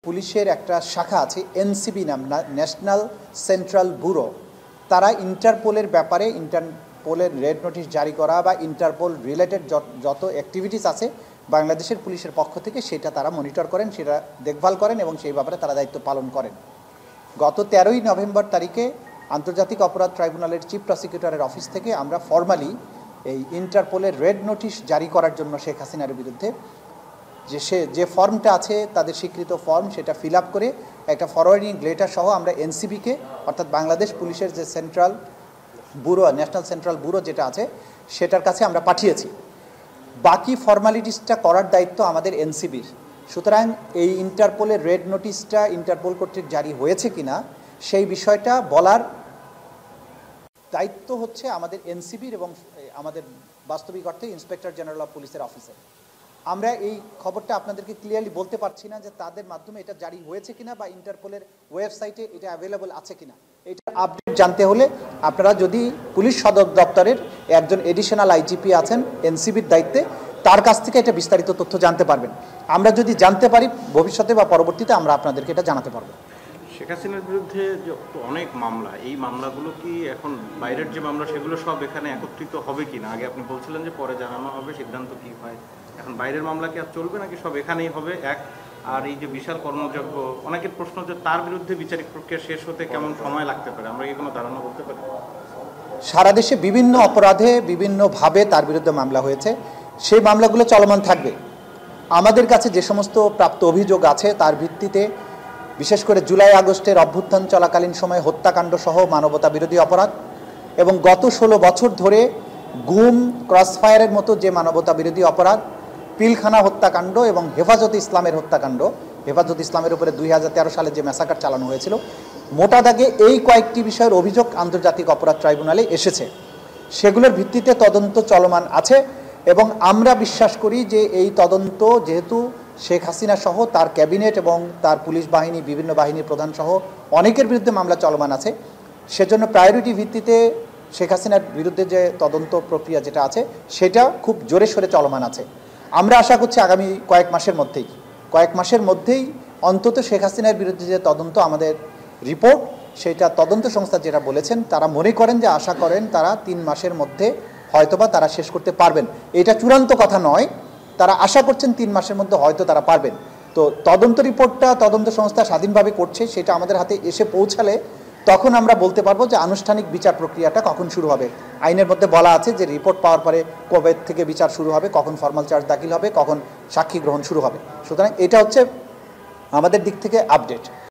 পুলিশের একটা শাখা আছে এনসিবি নাম, ন্যাশনাল সেন্ট্রাল ব্যুরো। তারা ইন্টারপোলের ব্যাপারে ইন্টারপোলের রেড নোটিশ জারি করা বা ইন্টারপোল রিলেটেড যত অ্যাক্টিভিটিস আছে বাংলাদেশের পুলিশের পক্ষ থেকে সেটা তারা মনিটর করেন, সেটা দেখভাল করেন এবং সেই ব্যাপারে তারা দায়িত্ব পালন করেন। গত 13ই নভেম্বর তারিখে আন্তর্জাতিক অপরাধ ট্রাইব্যুনালের চিফ প্রসিকিউটরের অফিস থেকে আমরা ফর্মালি এই ইন্টারপোলের রেড নোটিশ জারি করার জন্য শেখ হাসিনার বিরুদ্ধে যে ফর্মটা আছে তাদের স্বীকৃত ফর্ম সেটা ফিল আপ করে একটা ফরওয়ার্ডিং লেটার সহ আমরা এনসিবিকে অর্থাৎ বাংলাদেশ পুলিশের যে central bureau, national central bureau যেটা আছে সেটার কাছে আমরা পাঠিয়েছি। বাকি ফর্মালিটিসটা করার দায়িত্ব আমাদের এনসিবির। সুতরাং এই ইন্টারপোলের রেড নোটিশটা ইন্টারপোল কর্তৃক জারি হয়েছে কিনা সেই বিষয়টা বলার দায়িত্ব হচ্ছে আমাদের এনসিবির এবং আমাদের বাস্তবিক অর্থে ইন্সপেক্টর জেনারেল অফ পুলিশের অফিসের। আমরা এই খবরটা আপনাদেরকে ক্লিয়ারলি বলতে পারছি না যে তাদের মাধ্যমে এটা জারি হয়েছে কিনা বা ইন্টারপোলের ওয়েবসাইটে এটা অ্যাভেলেবল আছে কিনা। এটা আপডেট জানতে হলে আপনারা যদি পুলিশ সদর দপ্তরের একজন এডিশনাল আইজিপি আছেন এনসিবির দায়িত্বে, তার কাছ থেকে এটা বিস্তারিত তথ্য জানতে পারবেন। আমরা যদি জানতে পারি ভবিষ্যতে বা পরবর্তীতে আমরা আপনাদেরকে এটা জানাতে পারবো। শেখ হাসিনার বিরুদ্ধে যে অনেক মামলা, এই মামলাগুলো কি এখন বাইরের যে মামলা সেগুলো সব এখানে একত্রিত হবে কি না? আগে আপনি বলছিলেন যে পরে জানানো হবে, সিদ্ধান্ত কি হয়। এখন বাইরের মামলা কি আর চলবে নাকি সব এখানেই হবে? এক আর এই যে বিশাল কর্মযজ্ঞ, অনেকের প্রশ্ন যে তার বিরুদ্ধে বিচারিক প্রক্রিয়া শেষ হতে কেমন সময় লাগতে পারে, আমরা কি কোনো ধারণা বলতে পারি? সারা দেশে বিভিন্ন অপরাধে বিভিন্নভাবে তার বিরুদ্ধে মামলা হয়েছে, সেই মামলাগুলো চলমান থাকবে। আমাদের কাছে যে সমস্ত প্রাপ্ত অভিযোগ আছে তার ভিত্তিতে বিশেষ করে জুলাই আগস্টের অভ্যুত্থান চলাকালীন সময়ে হত্যাকাণ্ড সহ মানবতা বিরোধী অপরাধ এবং গত 16 বছর ধরে গুম, ক্রসফায়ারের মতো যে মানবতা বিরোধী অপরাধ, পিলখানা হত্যাকাণ্ড এবং হেফাজতে ইসলামের হত্যাকাণ্ড, হেফাজতে ইসলামের উপরে 2013 সালে যে ম্যাসাকার চালানো হয়েছিল, মোটা দাগে এই কয়েকটি বিষয়ের অভিযোগ আন্তর্জাতিক অপরাধ ট্রাইব্যুনালে এসেছে। সেগুলোর ভিত্তিতে তদন্ত চলমান আছে এবং আমরা বিশ্বাস করি যে এই তদন্ত যেহেতু শেখ হাসিনা সহ তার ক্যাবিনেট এবং তার পুলিশ বাহিনী, বিভিন্ন বাহিনীর প্রধান সহ অনেকের বিরুদ্ধে মামলা চলমান আছে, সেজন্য প্রায়োরিটি ভিত্তিতে শেখ হাসিনার বিরুদ্ধে যে তদন্ত প্রক্রিয়া যেটা আছে সেটা খুব জোরে সোরে চলমান আছে। আমরা আশা করছি আগামী কয়েক মাসের মধ্যেই অন্তত শেখ হাসিনার বিরুদ্ধে যে তদন্ত আমাদের রিপোর্ট, সেটা তদন্ত সংস্থা যেটা বলেছেন তারা মনে করেন যে আশা করেন তারা 3 মাসের মধ্যে হয়তোবা তারা শেষ করতে পারবেন। এটা চূড়ান্ত কথা নয়, তারা আশা করছেন 3 মাসের মধ্যে হয়তো তারা পারবেন। তো তদন্ত রিপোর্টটা তদন্ত সংস্থা স্বাধীনভাবে করছে, সেটা আমাদের হাতে এসে পৌঁছালে তখন আমরা বলতে পারবো যে আনুষ্ঠানিক বিচার প্রক্রিয়াটা কখন শুরু হবে। আইনের মধ্যে বলা আছে যে রিপোর্ট পাওয়ার পরে কবে থেকে বিচার শুরু হবে, কখন ফর্মাল চার্জ দাখিল হবে, কখন সাক্ষী গ্রহণ শুরু হবে। সুতরাং এটা হচ্ছে আমাদের দিক থেকে আপডেট।